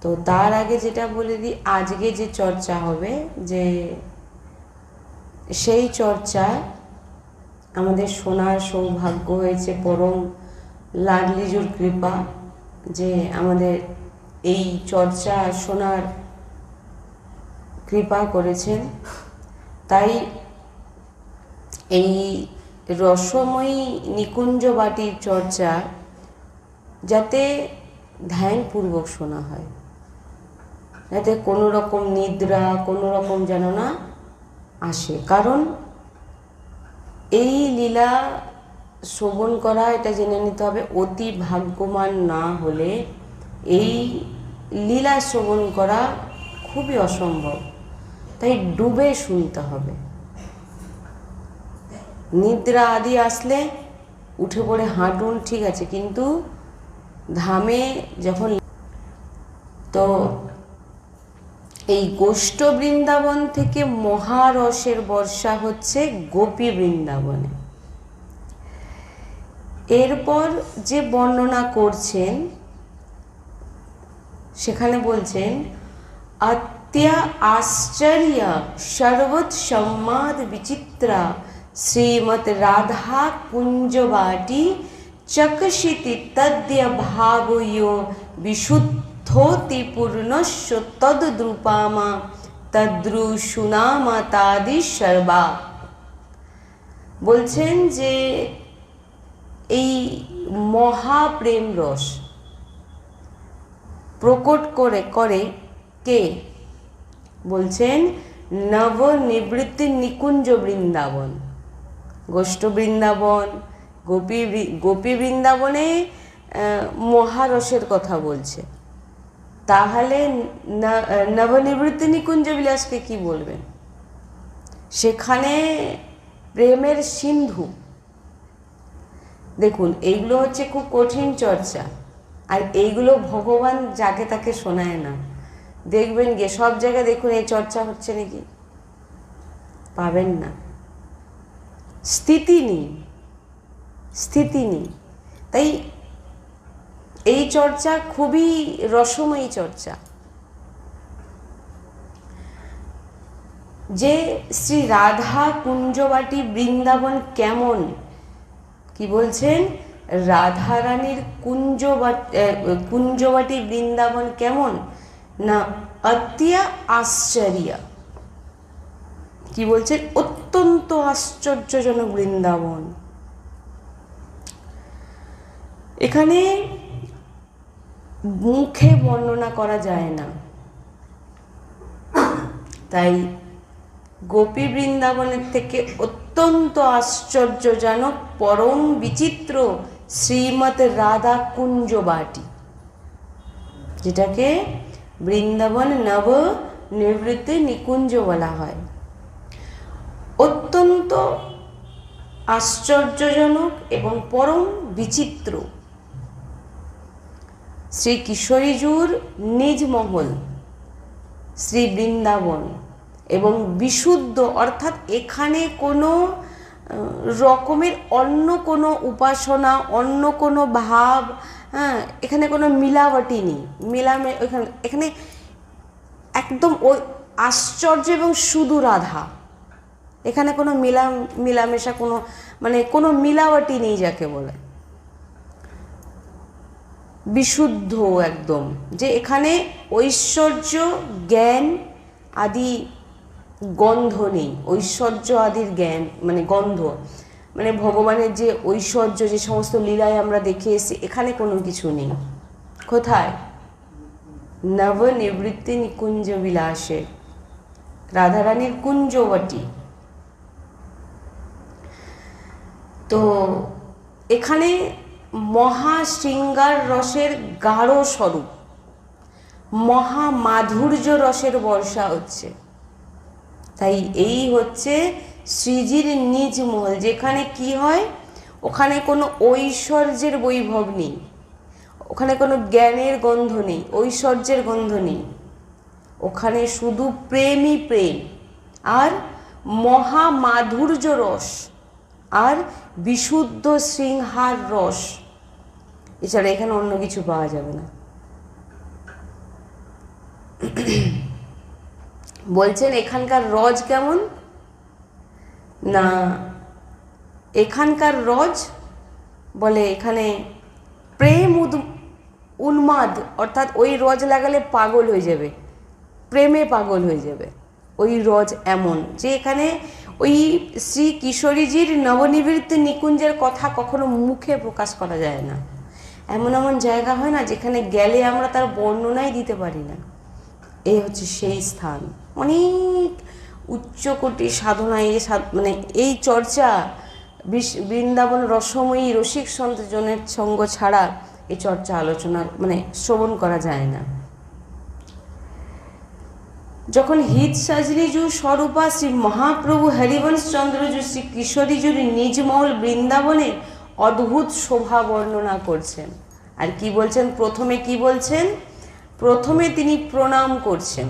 তো তার আগে যেটা বলে দিই, আজকে যে চর্চা হবে, যে সেই চর্চায় আমাদের শোনার সৌভাগ্য হয়েছে পরম লাডলিজুর কৃপা, যে আমাদের এই চর্চা শোনার কৃপা করেছেন। তাই এই রসময়ী নিকুঞ্জ বাটির চর্চা যাতে ধ্যানপূর্বক শোনা হয়, যাতে কোনো রকম নিদ্রা কোনো রকম যেন না আসে। কারণ এই লীলা শ্রবণ করা, এটা জেনে নিতে হবে, অতি ভাগ্যবান না হলে এই লীলা শ্রবণ করা খুবই অসম্ভব। তাই ডুবে শুনতে হবে। নিদ্রা আদি আসলে উঠে পড়ে হাঁটুন, ঠিক আছে, কিন্তু ধামে যখন, তো এই গোষ্ঠ বৃন্দাবন থেকে মহারসের বর্ষা হচ্ছে গোপী বৃন্দাবনে। এরপর যে বর্ণনা করছেন সেখানে বলছেন, अत्या आश्चर्य सर्वत सम्माद विचित्रा श्रीमत राधा कुंजवाटी चकशिति तद्य भावयो विशुद्धोति पूर्णस्य तद्रूपामा तद्रुषुनामा तादि सर्वा। বলছেন যে এই মহাপ্রেম রস প্রকট করে কে? বলছেন নবনিবৃত্তি নিকুঞ্জ বৃন্দাবন, গোষ্ঠ বৃন্দাবন, গোপী বৃন্দাবনে মহারসের কথা বলছে। তাহলে নবনিবৃত্তি নিকুঞ্জ বিলাসকে কি বলবেন? সেখানে প্রেমের সিন্ধু। দেখুন, এইগুলো হচ্ছে খুব কঠিন চর্চা, আর এইগুলো ভগবান যাকে তাকে শোনায় না। দেখবেন গিয়ে সব জায়গায় দেখুন এই চর্চা হচ্ছে নাকি? পাবেন না। স্থিতি নেই। তাই এই চর্চা খুবই রসময়ী চর্চা। যে শ্রী রাধা কুঞ্জবাটি বৃন্দাবন কেমন, কি বলছেন? রাধারানীর কুঞ্জবাটি বৃন্দাবন কেমন না? অত্যা আশ্চর্য। কি বলছেন? অত্যন্ত আশ্চর্যজনক বৃন্দাবন। এখানে মুখে বর্ণনা করা যায় না। তাই গোপী বৃন্দাবনের থেকে অত্যন্ত আশ্চর্যজনক পরম বিচিত্র শ্রীমৎ রাধা কুঞ্জবাটি, যেটাকে বৃন্দাবন নব নিবৃত্তি নিকুঞ্জ বলা হয়, অত্যন্ত আশ্চর্যজনক এবং পরম বিচিত্র। শ্রী কিশোরীজুর নিজ মহল শ্রী বৃন্দাবন, এবং বিশুদ্ধ, অর্থাৎ এখানে কোনো রকমের অন্য কোনো উপাসনা, অন্য কোনো ভাব, এখানে কোনো মিলাবটি নেই। এখানে একদম ওই আশ্চর্য এবং শুধু রাধা। এখানে কোনো মিলামেশা, কোনো মিলাবটি নেই যাকে বলে, বিশুদ্ধ একদম। যে এখানে ঐশ্বর্য জ্ঞান আদি গন্ধ নেই। ঐশ্বর্য আদির জ্ঞান গন্ধ, ভগবানের যে ঐশ্বর্য, যে সমস্ত লীলায় আমরা দেখে এসেছি, এখানে কোনো কিছু নেই। কোথায়? নবনিবৃত্তি নিকুঞ্জ বিলাসে, রাধারানীর কুঞ্জবতী। তো এখানে মহাশৃঙ্গার রসের গাঢ় স্বরূপ, মহামাধুর্য রসের বর্ষা হচ্ছে। তাই এই হচ্ছে শ্রীজির নিজ মহল। যেখানে কি হয়, ওখানে কোনো ঐশ্বর্যের বৈভব নেই, ওখানে কোনো জ্ঞানের গন্ধ নেই, ঐশ্বর্যের গন্ধ নেই। ওখানে শুধু প্রেমই প্রেম, আর মহামাধুর্য রস, আর বিশুদ্ধ শৃঙ্গার রস। এছাড়া এখানে অন্য কিছু পাওয়া যাবে না। বলছেন এখানকার রজ কেমন না, এখানকার রজ বলে এখানে প্রেম উন্মাদ, অর্থাৎ ওই রজ লাগালে পাগল হয়ে যাবে, প্রেমে পাগল হয়ে যাবে। ওই রজ এমন যে এখানে ওই শ্রী কিশোরীজির নবনিবৃত্ত নিকুঞ্জের কথা কখনো মুখে প্রকাশ করা যায় না। এমন এমন জায়গা হয় না যেখানে গেলে আমরা তার বর্ণনাই দিতে পারি না। এই হচ্ছে সেই স্থান। অনেক উচ্চকোটি সাধনা, এই মানে এই চর্চা বৃন্দাবন রসময়ী রসিক সন্তজনের সঙ্গ ছাড়া এই চর্চা আলোচনা মানে শ্রবণ করা যায় না। যখন হিত সাজনীজু স্বরূপা শ্রী মহাপ্রভু হরিবংশ চন্দ্রজু শ্রী কিশোরীজুর নিজমহল বৃন্দাবনের অদ্ভুত শোভা বর্ণনা করছেন। আর কি বলছেন? প্রথমে কি বলছেন? প্রথমে তিনি প্রণাম করছেন।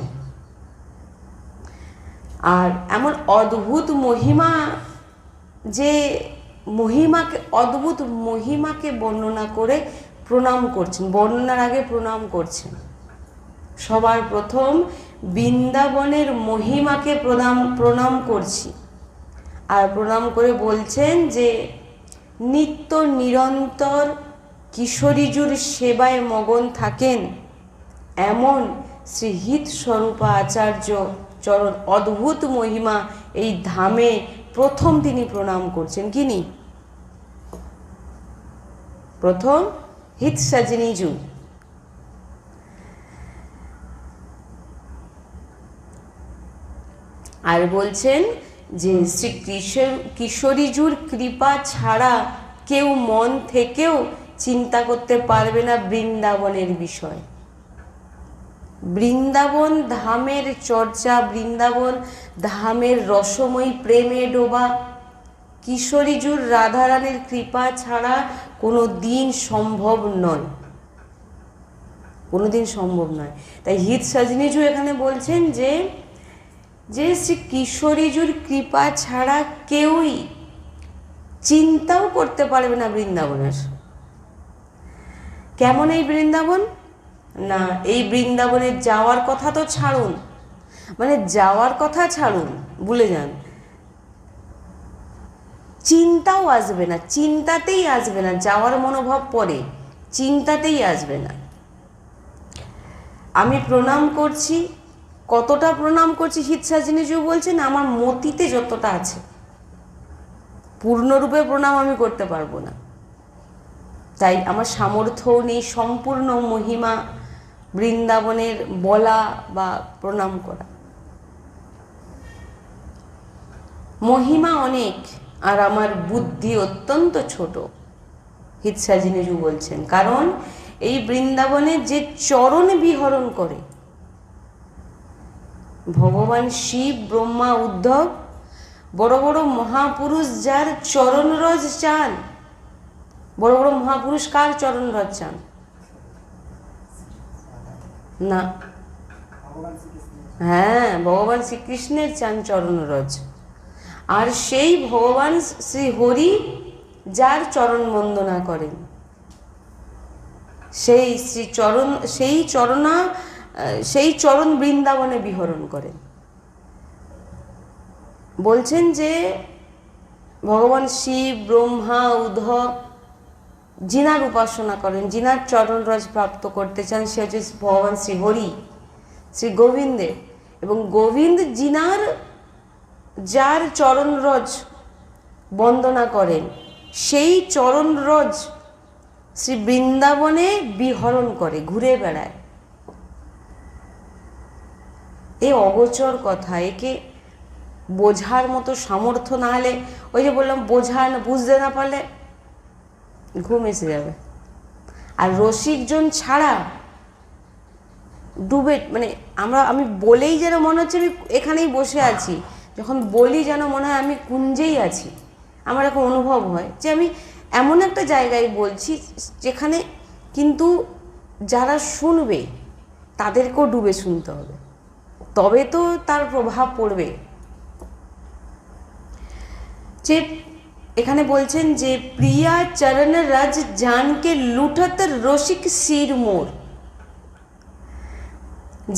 আর এমন অদ্ভুত মহিমা, যে মহিমাকে, অদ্ভুত মহিমাকে বর্ণনা করে প্রণাম করছেন। বর্ণনার আগে প্রণাম করছেন। সবার প্রথম বৃন্দাবনের মহিমাকে প্রণাম করছি। আর প্রণাম করে বলছেন যে নিত্য নিরন্তর কিশোরীজুর সেবায় মগন থাকেন এমন শ্রী হিত স্বরূপা আচার্য চরণ অদ্ভুত মহিমা এই ধামে প্রথম তিনি প্রণাম করছেন। কিনি? প্রথম হিত সাজনীজু। আর বলছেন যে শ্রী কিশোরীজুর কৃপা ছাড়া কেউ মন থেকেও চিন্তা করতে পারবে না বৃন্দাবনের বিষয়। বৃন্দাবন ধামের চর্চা, বৃন্দাবন ধামের রসময়ী প্রেমে ডোবা কিশোরীজুর রাধারানীর কৃপা ছাড়া কোনো দিন সম্ভব নয়, কোনোদিন সম্ভব নয়। তাই হিত সাজনীজু এখানে বলছেন যে শ্রী কিশোরীজুর কৃপা ছাড়া কেউই চিন্তাও করতে পারবে না বৃন্দাবনের। কেমন এই বৃন্দাবন? না, এই বৃন্দাবনে যাওয়ার কথা তো ছাড়ুন, মানে যাওয়ার কথা ছাড়ুন, ভুলে যান, চিন্তাও আসবে না, চিন্তাতেই আসবে না। যাওয়ার মনোভাব পরে, চিন্তাতেই আসবে না। আমি প্রণাম করছি, কতটা প্রণাম করছি হিত সাজনীজু বলছেন, আমার মতিতে যতটা আছে, পূর্ণরূপে প্রণাম আমি করতে পারবো না, তাই আমার সামর্থ্যও নেই সম্পূর্ণ মহিমা বৃন্দাবনের বলা বা প্রণাম করা। মহিমা অনেক আর আমার বুদ্ধি অত্যন্ত ছোট, হিত সাজনীজু বলছেন। কারণ এই বৃন্দাবনে যে চরণ বিহরণ করে ভগবান শিব, ব্রহ্মা, উদ্ধব, বড় বড় মহাপুরুষ যার চরণ রজ চান। বড় বড় মহাপুরুষ কার চরণ রজ চান? না, হ্যাঁ, ভগবান শ্রীকৃষ্ণের চান চরণ রজ। আর সেই ভগবান শ্রী হরি যার চরণ বন্দনা করেন, সেই চরণ বৃন্দাবনে বিহরণ করেন। বলছেন যে ভগবান শিব, ব্রহ্মা, উদ্ধব যিনার উপাসনা করেন, যিনার চরণ রজ প্রাপ্ত করতে চান, সে হচ্ছে ভগবান শ্রী হরি, শ্রী গোবিন্দের। এবং গোবিন্দ যার চরণ রজ বন্দনা করেন, সেই চরণ রজ শ্রী বৃন্দাবনে বিহরণ করে, ঘুরে বেড়ায়। এ অগোচর কথা, একে বোঝার মতো সামর্থ্য না হলে, ওই যে বললাম, বুঝতে না পারলে ঘুম এসে যাবে। আর রসিকজন ছাড়া মানে আমি বলেই যেন মনে হচ্ছে আমি এখানেই বসে আছি, যখন বলি যেন মনে হয় আমি কুঞ্জেই আছি। আমার এখন অনুভব হয় যে আমি এমন একটা জায়গায় বলছি যেখানে কিন্তু যারা শুনবে তাদেরকেও ডুবে শুনতে হবে, তবে তো তার প্রভাব পড়বে। যে এখানে বলছেন যে প্রিয়া চরণ রজ জানকে লুঠত রসিক শির মোর,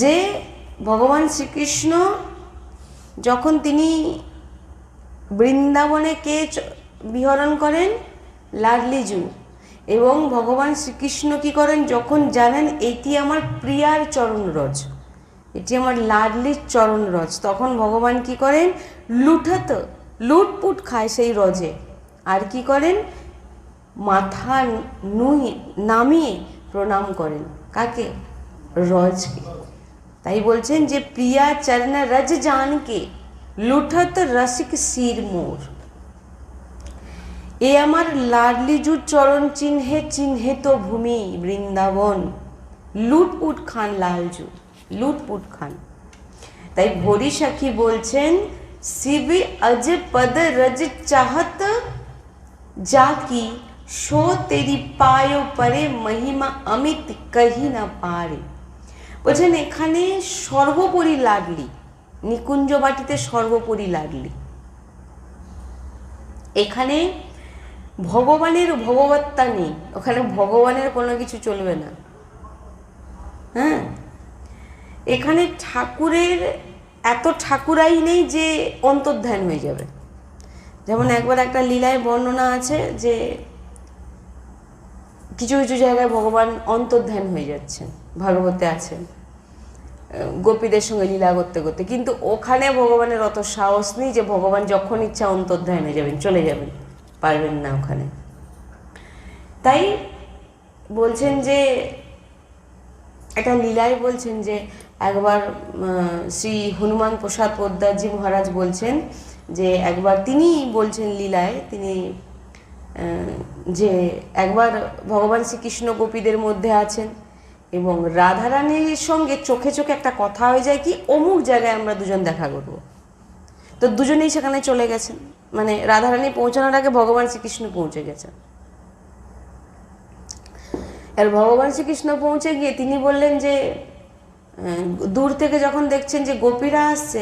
যে ভগবান শ্রীকৃষ্ণ যখন তিনি বৃন্দাবনে বিহরণ করেন, লাডলিজু, এবং ভগবান শ্রীকৃষ্ণ কি করেন, যখন জানেন এটি আমার প্রিয়ার চরণরজ, এটি আমার লাডলির চরণরজ, তখন ভগবান কি করেন, লুটপুট খায় সেই রজে, আর কি করেন, মাথা নামিয়ে প্রণাম করেন। কাকে? রজকে। তাই বলছেন যে প্রিয়া চরণ রজ জানকে লুঠত রসিক শির মোর, এ আমার লাডলিজুর চরণ চিহ্নিত ভূমি বৃন্দাবন, লুটপুট খান লালজু, লুটপুট খান। তাই ভরি সখী বলছেন, শিব अज पद रज चाहत जाकी, शो तेरी पायो परे महिमा अमित कही ना पारे। বলছেন এখানে সর্বোপরি লাডলি, নিকুঞ্জ বাটিতে সর্বোপরি লাডলি, এখানে ভগবানের ভগবত্তা নেই, ওখানে ভগবানের কোনো কিছু চলবে না। হ্যাঁ, এখানে ঠাকুরের এত ঠাকুরাই নেই যে অন্তর্ধান হয়ে যাবে। যেমন একবার একটা লীলায় বর্ণনা আছে যে কিছু কিছু জায়গায় ভগবান অন্তর্ধান হয়ে যাচ্ছেন, ভাগবতে আছেন গোপীদের সঙ্গে লীলা করতে করতে, কিন্তু ওখানে ভগবানের অত সাহস নেই যে ভগবান যখন ইচ্ছা অন্তর্ধানে যাবেন, চলে যাবেন, পারবেন না ওখানে। তাই বলছেন যে একটা লীলায় বলছেন যে একবার শ্রী হনুমান প্রসাদ পোদ্দারজি মহারাজ বলছেন যে একবার তিনি বলছেন লীলায়, তিনি যে একবার ভগবান শ্রীকৃষ্ণ গোপীদের মধ্যে আছেন এবং রাধারানীর সঙ্গে চোখে চোখে একটা কথা হয়ে যায় কি অমুক জায়গায় আমরা দুজন দেখা করব। তো দুজনেই সেখানে চলে গেছেন, মানে রাধারানী পৌঁছানোর আগে ভগবান শ্রীকৃষ্ণ পৌঁছে গেছেন। আর ভগবান শ্রীকৃষ্ণ পৌঁছে গিয়ে তিনি বললেন যে দূর থেকে যখন দেখছেন যে গোপীরা আসছে,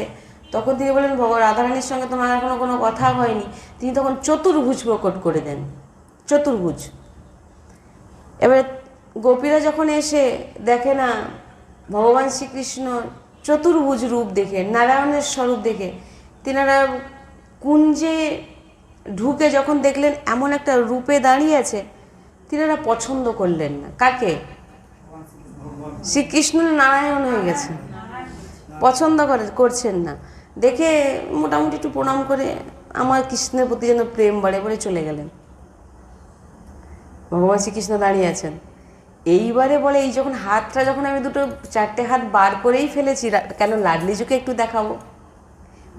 তখন তিনি বললেন রাধারানীর সঙ্গে তোমার এখনো কোনো কথা হয়নি। তিনি তখন চতুর্ভুজ প্রকট করে দেন, চতুর্ভুজ। এবারে গোপীরা যখন এসে দেখে না ভগবান শ্রীকৃষ্ণ চতুর্ভুজ রূপ দেখে, নারায়ণের স্বরূপ দেখে, তিনারা কুঞ্জে ঢুকে যখন দেখলেন এমন একটা রূপে দাঁড়িয়ে আছে, তিনারা পছন্দ করলেন না। কাকে? শ্রীকৃষ্ণ নারায়ণ হয়ে গেছে, পছন্দ করছেন না। দেখে মোটামুটি একটু প্রণাম করে আমার কৃষ্ণের প্রতি যেন প্রেম বাড়ে বলে চলে গেলেন। ভগবান শ্রীকৃষ্ণ দাঁড়িয়ে আছেন। এইবারে বলে এই যখন হাতটা যখন আমি দুটো চারটে হাত বার করেই ফেলেছি, কেন লাডলিজুকে একটু দেখাবো,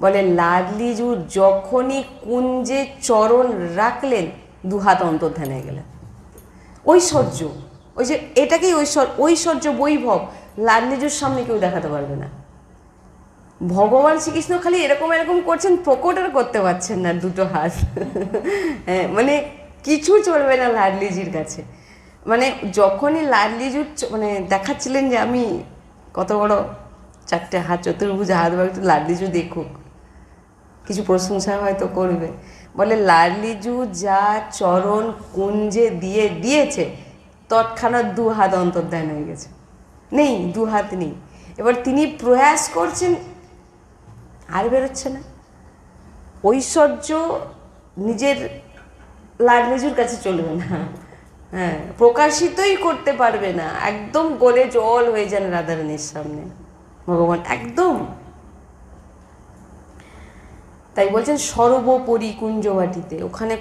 বলে লাডলিজু যখনই কুঞ্জে চরণ রাখলেন দু হাত অন্তর্ধানে গেলেন। ঐশ্বর্য, ওই যে এটাকেই ঐশ্বর্য বৈভব লাডলিজুর সামনে কেউ দেখাতে পারবে না। ভগবান শ্রীকৃষ্ণ খালি এরকম এরকম করছেন, প্রকট আর করতে পারছেন না দুটো হাত। হ্যাঁ, মানে কিছু চলবে না লাডলিজির কাছে। মানে যখনই লাডলিজুর মানে দেখাচ্ছিলেন যে আমি কত বড় চারটে হাত, চতুর্ভুজ হাত, বা একটু লাডলিজু দেখুক, কিছু প্রশংসা হয়তো করবে, বলে লাডলিজু যা চরণ কুঞ্জে দিয়েছে তৎক্ষণাৎ দু হাত অন্তর্ধান হয়ে গেছে, নেই, দু হাত নেই। এবার তিনি প্রয়াস করছেন, আর বেরোচ্ছে না। ঐশ্বর্য নিজের লাডলিজুর কাছে চলবে না, হ্যাঁ, প্রকাশিতই করতে পারবে না, একদম গলে জল হয়ে যান রাধারানীর সামনে ভগবান, একদম। তাই বলছেন সর্বোপরি কুঞ্জবাটিতে, ওখানে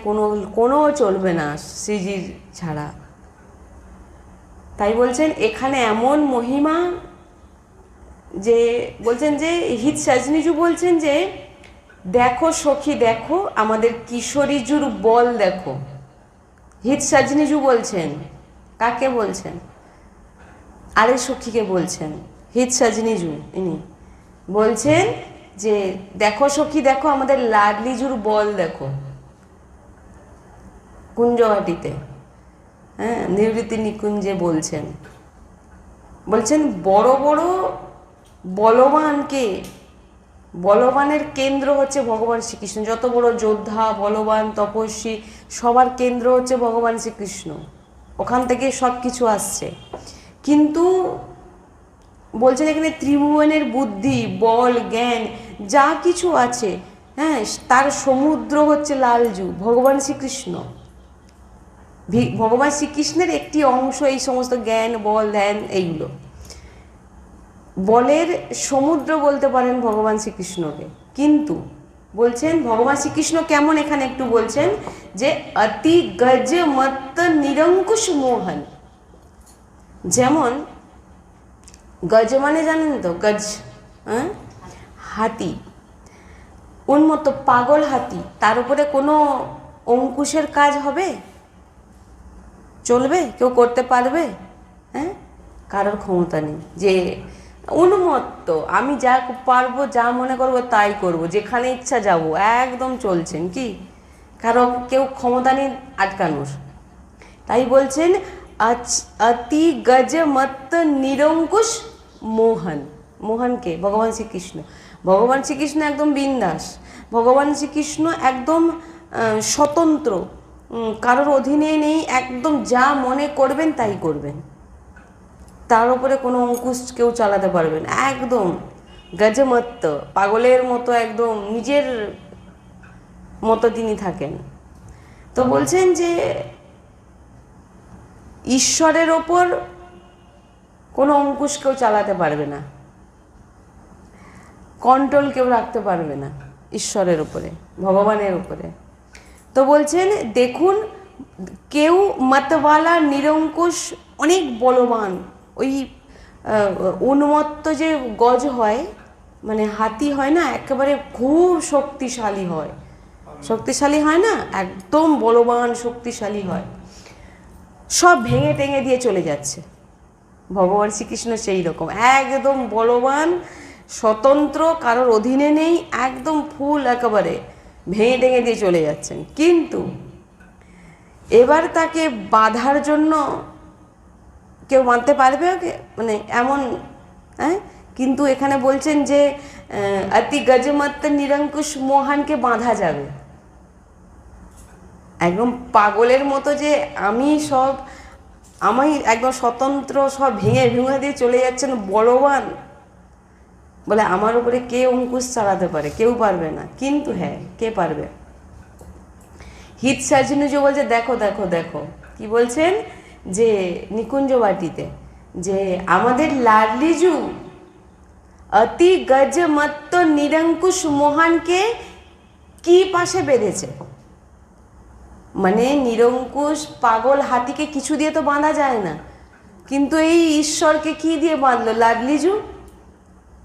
কোনো চলবে না শ্রীজির ছাড়া। তাই বলছেন এখানে এমন মহিমা যে বলছেন যে হিত সাজনিজু বলছেন যে দেখো সখী দেখো আমাদের কিশোরীজুর বল দেখো। হিত সাজনিজু বলছেন, কাকে বলছেন? আরে সখীকে বলছেন, হিত সাজনিজু ইনি বলছেন যে দেখো সখী দেখো আমাদের লাডলিজুর বল দেখো কুঞ্জবাটিতে। হ্যাঁ, নিবৃত্তি নিকুঞ্জে বলছেন বড় বড় বলবানকে, বলবানের কেন্দ্র হচ্ছে ভগবান শ্রীকৃষ্ণ। যত বড় যোদ্ধা, বলবান, তপস্বী, সবার কেন্দ্র হচ্ছে ভগবান শ্রীকৃষ্ণ, ওখান থেকে সব কিছু আসছে। কিন্তু বলছেন এখানে ত্রিভুবনের বুদ্ধি, বল, জ্ঞান যা কিছু আছে, হ্যাঁ, তার সমুদ্র হচ্ছে লালজু ভগবান শ্রীকৃষ্ণ। ভগবান শ্রীকৃষ্ণের একটি অংশ এই সমস্ত জ্ঞান, বল, ধ্যান, এইগুলো। বলের সমুদ্র বলতে পারেন ভগবান শ্রীকৃষ্ণকে। কিন্তু বলছেন ভগবান শ্রীকৃষ্ণ কেমন, এখানে একটু বলছেন যে অতি গজ মত্ত নিরঙ্কুশ মোহন। যেমন গজ মানে জানেন তো, গজ, হ্যাঁ, হাতি, উন্মত্ত পাগল হাতি, তার উপরে কোনো অঙ্কুশের কাজ হবে? চলবে? কেউ করতে পারবে? হ্যাঁ, কারোর ক্ষমতা নেই। যে উন্মত্ত, আমি যা পারবো, যা মনে করবো তাই করব, যেখানে ইচ্ছা যাব, একদম চলছেন কি, কারো কেউ ক্ষমতা নেই আটকানোর। তাই বলছেন অতি গজ মত্ত নিরঙ্কুশ মোহন। মোহনকে ভগবান শ্রীকৃষ্ণ। ভগবান শ্রীকৃষ্ণ একদম বিন্দাস, ভগবান শ্রীকৃষ্ণ একদম স্বতন্ত্র, কারোর অধীনে নেই, একদম যা মনে করবেন তাই করবেন, তার উপরে কোনো অঙ্কুশ কেউ চালাতে পারবেন, একদম গজমত্ত, পাগলের মতো একদম নিজের মতো তিনি থাকেন। তো বলছেন যে ঈশ্বরের ওপর কোনো অঙ্কুশ কেউ চালাতে পারবে না, কন্ট্রোল কেউ রাখতে পারবে না ঈশ্বরের উপরে, ভগবানের উপরে। তো বলছেন দেখুন, কেউ মতওয়ালা নিরঙ্কুশ অনেক বলবান, ওই উন্মত্ত যে গজ হয়, মানে হাতি হয় না, একেবারে খুব শক্তিশালী হয়, শক্তিশালী হয় না, একদম বলবান শক্তিশালী হয়, সব ভেঙে টেঙে দিয়ে চলে যাচ্ছে। ভগবান শ্রীকৃষ্ণ সেই রকম একদম বলবান, স্বতন্ত্র, কারোর অধীনে নেই, একদম ফুল একেবারে ভেঙে টেঙে দিয়ে চলে যাচ্ছেন। কিন্তু এবার তাকে বাধার জন্য কেউ মানতে পারবে ওকে, মানে এমন, হ্যাঁ। কিন্তু এখানে বলছেন যে অতি গজমত্ত নিরঙ্কুশ মোহনকে বাঁধা যাবে, একদম পাগলের মতো, যে আমি সব, আমি একদম স্বতন্ত্র, সব ভেঙে ভেঙে দিয়ে চলে যাচ্ছেন বলবান, বলে আমার উপরে কে অঙ্কুশ চালাতে পারে? কেউ পারবে না। কিন্তু হ্যাঁ, কে পারবে? হিত সার্জনুজ বলছে দেখো দেখো দেখো, কি বলছেন যে নিকুঞ্জ বাটিতে, যে আমাদের লাডলিজু অতি গজমত্ত নিরঙ্কুশ মোহনকে কি পাশে বেঁধেছে। মানে নিরঙ্কুশ পাগল হাতিকে কিছু দিয়ে তো বাঁধা যায় না, কিন্তু এই ঈশ্বরকে কি দিয়ে বাঁধলো লাডলিজু?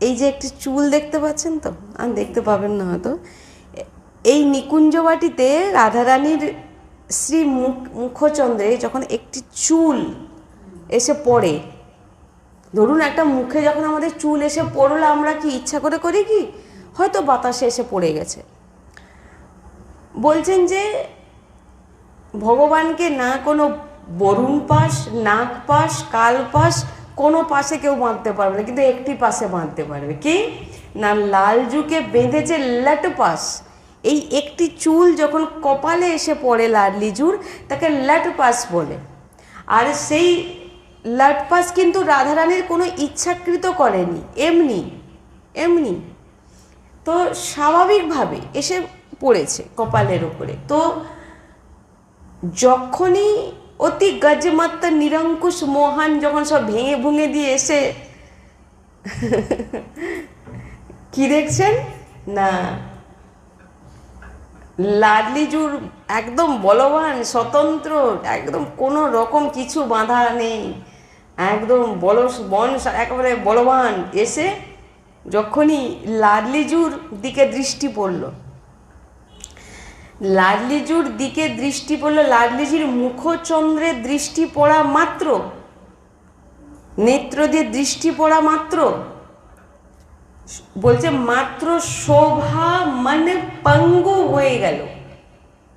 এই যে একটি চুল দেখতে পাচ্ছেন তো, আর দেখতে পাবেন না হয়তো, এই নিকুঞ্জবাটিতে রাধারানীর শ্রী মুখচন্দ্রে যখন একটি চুল এসে পড়ে, ধরুন একটা মুখে যখন আমাদের চুল এসে পড়লো, আমরা কি ইচ্ছা করে করি কি? হয়তো বাতাসে এসে পড়ে গেছে। বলছেন যে ভগবানকে না কোনো বরুণ পাশ, নাগ পাশ, কাল পাশ, কোনো পাশে কেউ বাঁধতে পারবে না, কিন্তু একটি পাশে বাঁধতে পারবে। কি না, লালজুকে বেঁধেছে লট পাশ। এই একটি চুল যখন কপালে এসে পড়ে লাডলিজুর, তাকে লট পাশ বলে। আর সেই লট পাশ কিন্তু রাধারানীর কোনো ইচ্ছাকৃত করেনি, এমনি এমনি তো স্বাভাবিকভাবে এসে পড়েছে কপালের উপরে। তো যখনই অতি গজমত্ত নিরঙ্কুশ মোহন যখন সব ভেঙে ভুঙে দিয়ে এসে কি দেখছেন না, লাডলিজুর একদম বলবান, স্বতন্ত্র, একদম কোনো রকম কিছু বাঁধা নেই, একদম বন একেবারে বলবান, এসে যখনই লাডলিজুর দিকে দৃষ্টি পড়ল, লাডলিজুর দিকে দৃষ্টি পড়লো, লাডলিজির মুখচন্দ্রে দৃষ্টি পড়া মাত্র, নেত্র দিয়ে দৃষ্টি পড়া মাত্র, বলছে মাত্র শোভা মানে পঙ্গু হয়ে গেল।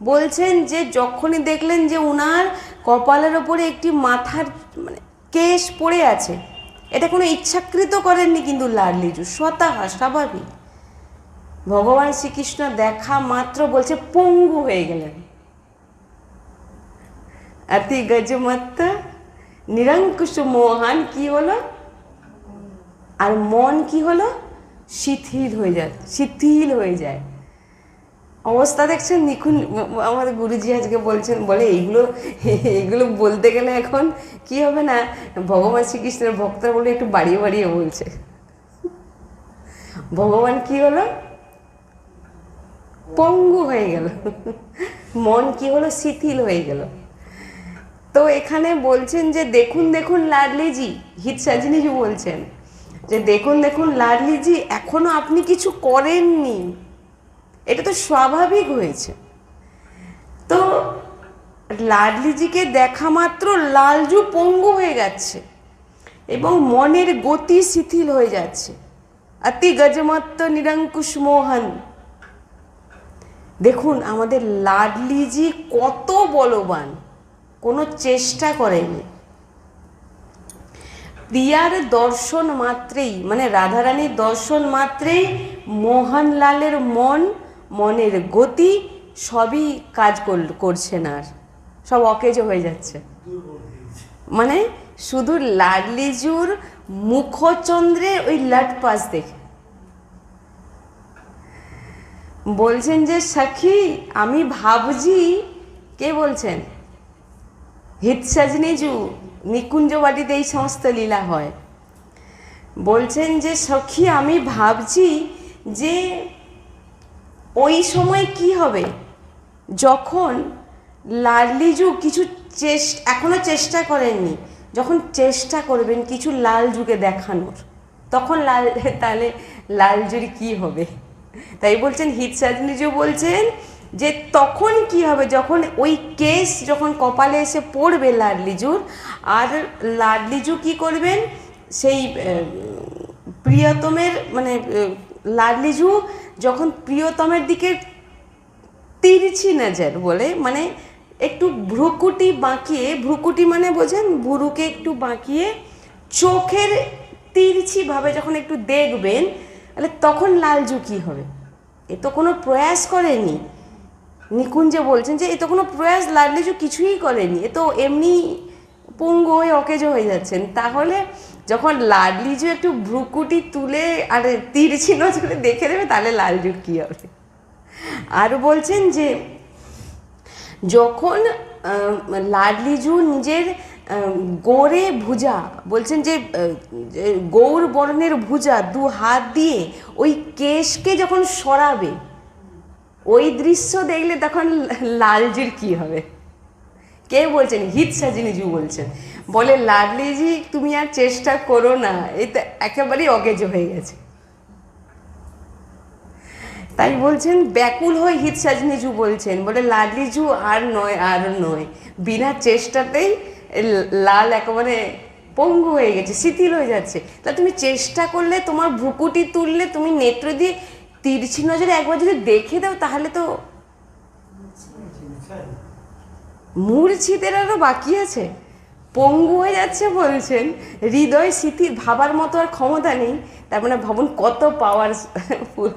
বলছেন যে যখনই দেখলেন যে উনার কপালের ওপরে একটি মাথার মানে কেশ পড়ে আছে, এটা কোনো ইচ্ছাকৃত করেননি কিন্তু লাডলিজু, স্বতঃ স্বাভাবিক। ভগবান শ্রীকৃষ্ণ দেখা মাত্র বলছে পঙ্গু হয়ে গেলেন। অতি গজমত্ত নিরঙ্কুশ মোহন কি হলো? আর মন কি হলো, শিথিল হয়ে যায়। অবস্থা দেখছেন নিখুন। আমাদের গুরুজি আজকে বলছেন, বলে এইগুলো বলতে গেলে এখন কি হবে না, ভগবান শ্রীকৃষ্ণের ভক্তরা বলে একটু বাড়িয়ে বাড়িয়ে বলছে। ভগবান কি হলো, পঙ্গু হয়ে গেল, মন কি হলো, শিথিল হয়ে গেল। তো এখানে বলছেন যে দেখুন দেখুন লাডলিজি, হিত সাজিনীজি বলছেন যে দেখুন দেখুন লাডলিজি, এখনো আপনি কিছু করেননি, এটা তো স্বাভাবিক হয়েছে। তো লাডলিজিকে দেখা মাত্র লালজু পঙ্গু হয়ে যাচ্ছে এবং মনের গতি শিথিল হয়ে যাচ্ছে। অতি গজমত্ত নিরঙ্কুশ মোহন। দেখুন আমাদের লাডলিজি কত বলবান, কোনো চেষ্টা করেনি। প্রিয়ার দর্শন মাত্রেই, মানে রাধারানীর দর্শন মাত্রেই মোহনলালের মনের গতি সবই কাজ করছে না, আর সব অকেজো হয়ে যাচ্ছে। মানে শুধু লাডলিজুর মুখচন্দ্রে ওই লাটপাস দেখে বলছেন যে সখী আমি ভাবছি, কে বলছেন, হিত সাজনীজু, নিকুঞ্জবাটিতে এই সমস্ত লীলা হয়। বলছেন যে সখী আমি ভাবছি যে ওই সময় কি হবে যখন লাডলিজু কিছু এখনো চেষ্টা করেননি, যখন চেষ্টা করবেন কিছু লালজুকে দেখানোর, তখন তাহলে লালজুর কি হবে। তাই বলছেন হিত সাজনীজু বলছেন যে তখন কি হবে, যখন ওই কেস যখন কপালে এসে পড়বে লাডলিজুর, আর লাডলিজু কি করবেন, সেই প্রিয়তমের মানে লাডলিজু যখন প্রিয়তমের দিকে তিরছি নজর বলে, মানে একটু ভ্রুকুটি বাঁকিয়ে, ভ্রুকুটি মানে বোঝেন, ভুরুকে একটু বাঁকিয়ে চোখের তিরছিভাবে যখন একটু দেখবেন, তাহলে তখন লালজু কী হবে। এ তো কোনো প্রয়াস করেনি। নিকুঞ্জে বলছেন যে এ তো কোনো প্রয়াস লাডলিজু কিছুই করেনি, এ তো এমনি পঙ্গু হয়ে অকেজো হয়ে যাচ্ছেন। তাহলে যখন লাডলিজু একটু ভ্রুকুটি তুলে আর তিরছি নজরে দেখে দেবে, তাহলে লালজুর কী হবে। আর বলছেন যে যখন লাডলিজু নিজের গৌরে ভুজা, বলছেন যে গৌর বর্ণের ভুজা দু হাত দিয়ে ওই কেশকে যখন সরাবে, ওই দৃশ্য দেখলে তখন লালজির কি হবে। কে বলছেন, হিত সাজিনীজু বলছেন, বলে লাডলিজি তুমি আর চেষ্টা করো না, এই তো একেবারেই অকেজো হয়ে গেছে। তাই বলছেন ব্যাকুল হয়ে হিত সাজনীজু বলছেন, বলে লাডলিজু আর নয়, বিনা চেষ্টাতেই লাল একেবারে পঙ্গু হয়ে গেছে, শিথিল হয়ে যাচ্ছে। তা তুমি চেষ্টা করলে, তোমার ভ্রুকুটি তুললে, তুমি নেত্র দিয়ে তিরছি নজরে একবার যদি দেখে দাও, তাহলে তো মূর্ছিতের আরও বাকি আছে, পঙ্গু হয়ে যাচ্ছে। বলছেন হৃদয় শিথিল, ভাবার মতো আর ক্ষমতা নেই। তার মানে ভাবুন কত পাওয়ারফুল।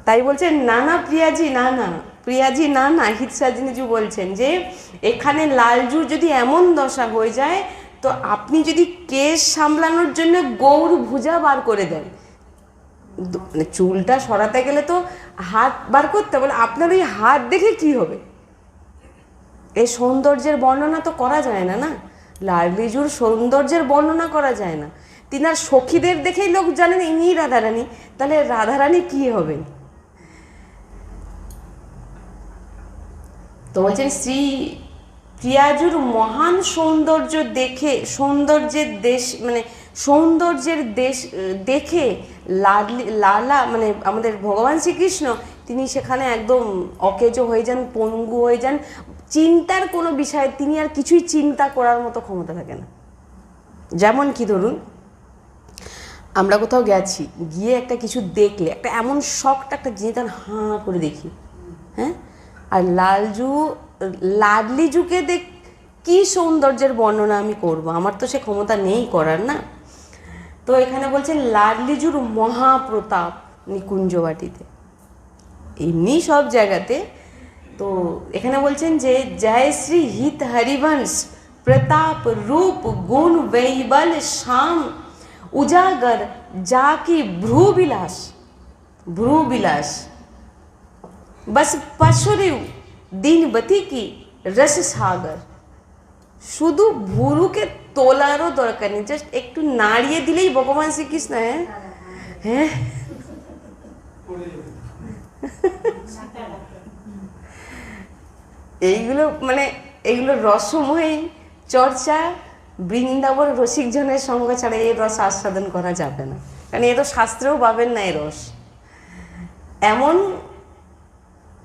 তাই বলছেন না প্রিয়াজি না, হিত সাজনীজু বলছেন যে এখানে লালজুর যদি এমন দশা হয়ে যায়, তো আপনি যদি কেশ সামলানোর জন্য গৌর ভুজা বার করে দেন, মানে চুলটা সরাতে গেলে তো হাত বার করতে, বলে আপনার ওই হাত দেখে কি হবে। এই সৌন্দর্যের বর্ণনা তো করা যায় না, লাডলিজুর সৌন্দর্যের বর্ণনা করা যায় না। তিনার সখীদের দেখেই লোক জানেন ইনি রাধারানী, তাহলে রাধারানী কি হবেন। তো বলছেন শ্রী প্রিয়াজুর মহান সৌন্দর্য দেখে, সৌন্দর্যের দেশ দেখে লালা মানে আমাদের ভগবান শ্রীকৃষ্ণ, তিনি সেখানে একদম অকেজো হয়ে যান, পঙ্গু হয়ে যান। চিন্তার কোনো বিষয় তিনি আর কিছুই চিন্তা করার মতো ক্ষমতা থাকে না। যেমন কি ধরুন, আমরা কোথাও গেছি, গিয়ে একটা কিছু দেখলে, একটা এমন শখটা, একটা জিনিস হাঁ করে দেখি, হ্যাঁ, আর লাডলিজুকে কি সৌন্দর্যের বর্ণনা আমি করব, আমার তো সে ক্ষমতা নেই করার, না। তো এখানে বলছেন লাডলিজুর মহাপ্রতাপ নিকুঞ্জবাটিতে, এমনি সব জায়গাতে। তো এখানে বলছেন যে জয় শ্রী হিত হরিবংশ প্রতাপ রূপ গুণ বৈবল শ্যাম उजागर जाकी भ्रू বিলাস, भ्रू বিলাস, बस पशुरिव দিনবতী কি রস সাগর। শুধু ভুরুকে তোলারও দরকার নেই, জাস্ট একটু নাড়িয়ে দিলেই ভগবান শ্রীকৃষ্ণ হ্যাঁ হ্যাঁ এইগুলো মানে এগুলো রসময় চর্চা, বৃন্দাবন রসিকজনের সঙ্গ ছাড়া এই রস আস্বাদন করা যাবে না, কারণ এ তো শাস্ত্রেও পাবেন না। এই রস এমন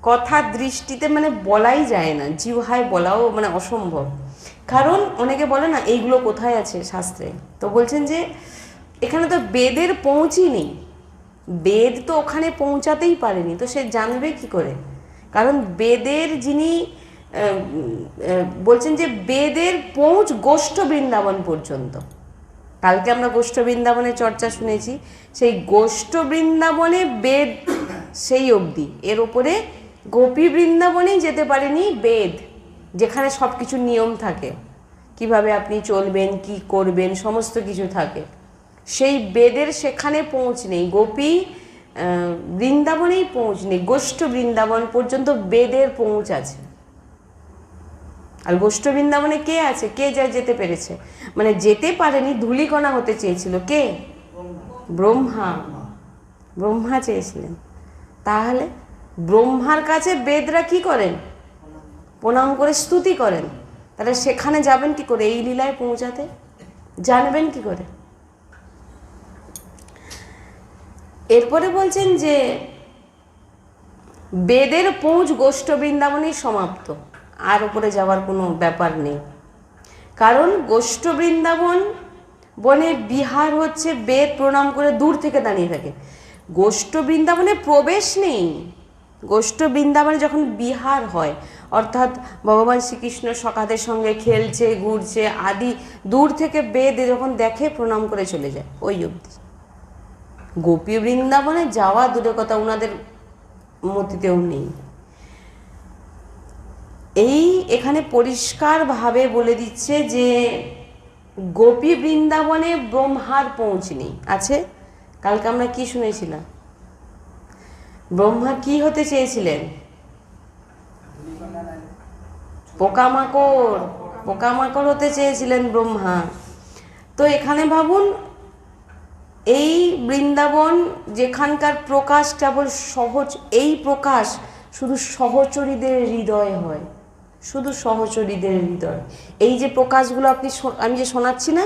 কথা দৃষ্টিতে মানে বলাই যায় না, জিহ্বায় বলাও মানে অসম্ভব। কারণ অনেকে বলে না এইগুলো কোথায় আছে শাস্ত্রে, তো বলছেন যে এখানে তো বেদের পৌঁছই নেই, বেদ তো ওখানে পৌঁছাতেই পারেনি, তো সে জানবে কি করে? কারণ বেদের যিনি বলছেন যে বেদের পৌঁছ গোষ্ঠ বৃন্দাবন পর্যন্ত। কালকে আমরা গোষ্ঠ বৃন্দাবনের চর্চা শুনেছি, সেই গোষ্ঠ বৃন্দাবনে বেদ সেই অবধি, এর ওপরে গোপী বৃন্দাবনেই যেতে পারেনি বেদ, যেখানে সব কিছু নিয়ম থাকে, কিভাবে আপনি চলবেন, কি করবেন, সমস্ত কিছু থাকে। সেই বেদের সেখানে পৌঁছ নেই, গোপী বৃন্দাবনেই পৌঁছ নেই, গোষ্ঠ বৃন্দাবন পর্যন্ত বেদের পৌঁছ আছে। আর গোষ্ঠ বৃন্দাবনে কে আছে, কে যা যেতে পেরেছে? মানে যেতে পারেনি, ধূলিকণা হতে চেয়েছিল কে? ব্রহ্মা। ব্রহ্মা চেয়েছিলেন। তাহলে ব্রহ্মার কাছে বেদরা কি করেন? প্রণাম করে স্তুতি করেন। তাহলে সেখানে যাবেন কি করে? এই লীলায় পৌঁছাতে জানবেন কি করে? এরপরে বলছেন যে বেদের পৌঁছ গোষ্ঠ বৃন্দাবনেই সমাপ্ত, আর উপরে যাওয়ার কোনো ব্যাপার নেই। কারণ গোষ্ঠ বৃন্দাবন বনে বিহার হচ্ছে বেদ প্রণাম করে দূর থেকে দাঁড়িয়ে থাকে, গোষ্ঠ বৃন্দাবনে প্রবেশ নেই। গোষ্ঠ বৃন্দাবনে যখন বিহার হয়, অর্থাৎ ভগবান শ্রীকৃষ্ণ সখাদের সঙ্গে খেলছে ঘুরছে আদি, দূর থেকে বেদ যখন দেখে প্রণাম করে চলে যায়, ওই অবধি। গোপী বৃন্দাবনে যাওয়া দূরের কথা, ওনাদের মতিতেও নেই। এই এখানে পরিষ্কারভাবে বলে দিচ্ছে যে গোপী বৃন্দাবনে ব্রহ্মার পৌঁছ নেই। আছে কালকে আমরা কি শুনেছিলাম? ব্রহ্মা কি হতে চেয়েছিলেন? পোকামাকড়, পোকামাকড় হতে চেয়েছিলেন ব্রহ্মা। তো এখানে ভাবুন, এই বৃন্দাবন যেখানকার প্রকাশ কেবল সহজ, এই প্রকাশ শুধু সহচরীদের হৃদয়ে হয়, শুধু সহচরীদের হৃদয়। এই যে প্রকাশগুলো আপনি আমি যে শোনাচ্ছি না,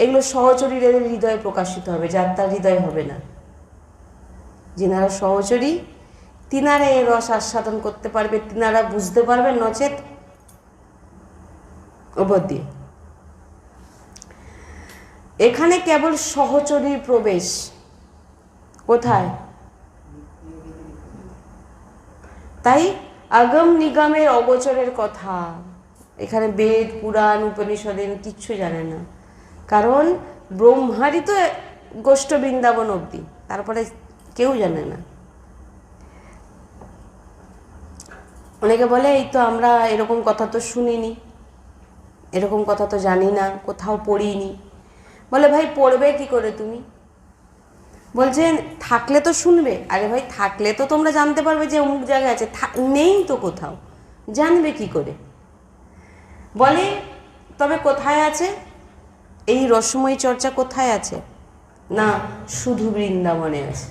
এগুলো সহচরীদের হৃদয়ে প্রকাশিত হবে, যাত্রার হৃদয় হবে না। যিনারা সহচরী তিনারা এই রস আস্বাদন করতে পারবে, তিনারা বুঝতে পারবেন, নচেত ওপর দিয়ে। এখানে কেবল সহচরীর প্রবেশ। কোথায়? তাই আগম নিগমের অগোচরের কথা এখানে বেদ পুরাণ উপনিষদের কিচ্ছু জানে না, কারণ ব্রহ্মারই তো গোষ্ঠ বৃন্দাবন অবধি, তারপরে কেউ জানে না। অনেকে বলে এই তো আমরা এরকম কথা তো শুনিনি, এরকম কথা তো জানি না, কোথাও পড়িনি। বলে ভাই পড়বে কি করে তুমি? বলছেন থাকলে তো শুনবে। আরে ভাই থাকলে তো তোমরা জানতে পারবে যে অমুক জায়গায় আছে, নেই তো কোথাও, জানবে কি করে? বলে তবে কোথায় আছে? এই রসময়ী চর্চা কোথায় আছে? না, শুধু বৃন্দাবনে আছে।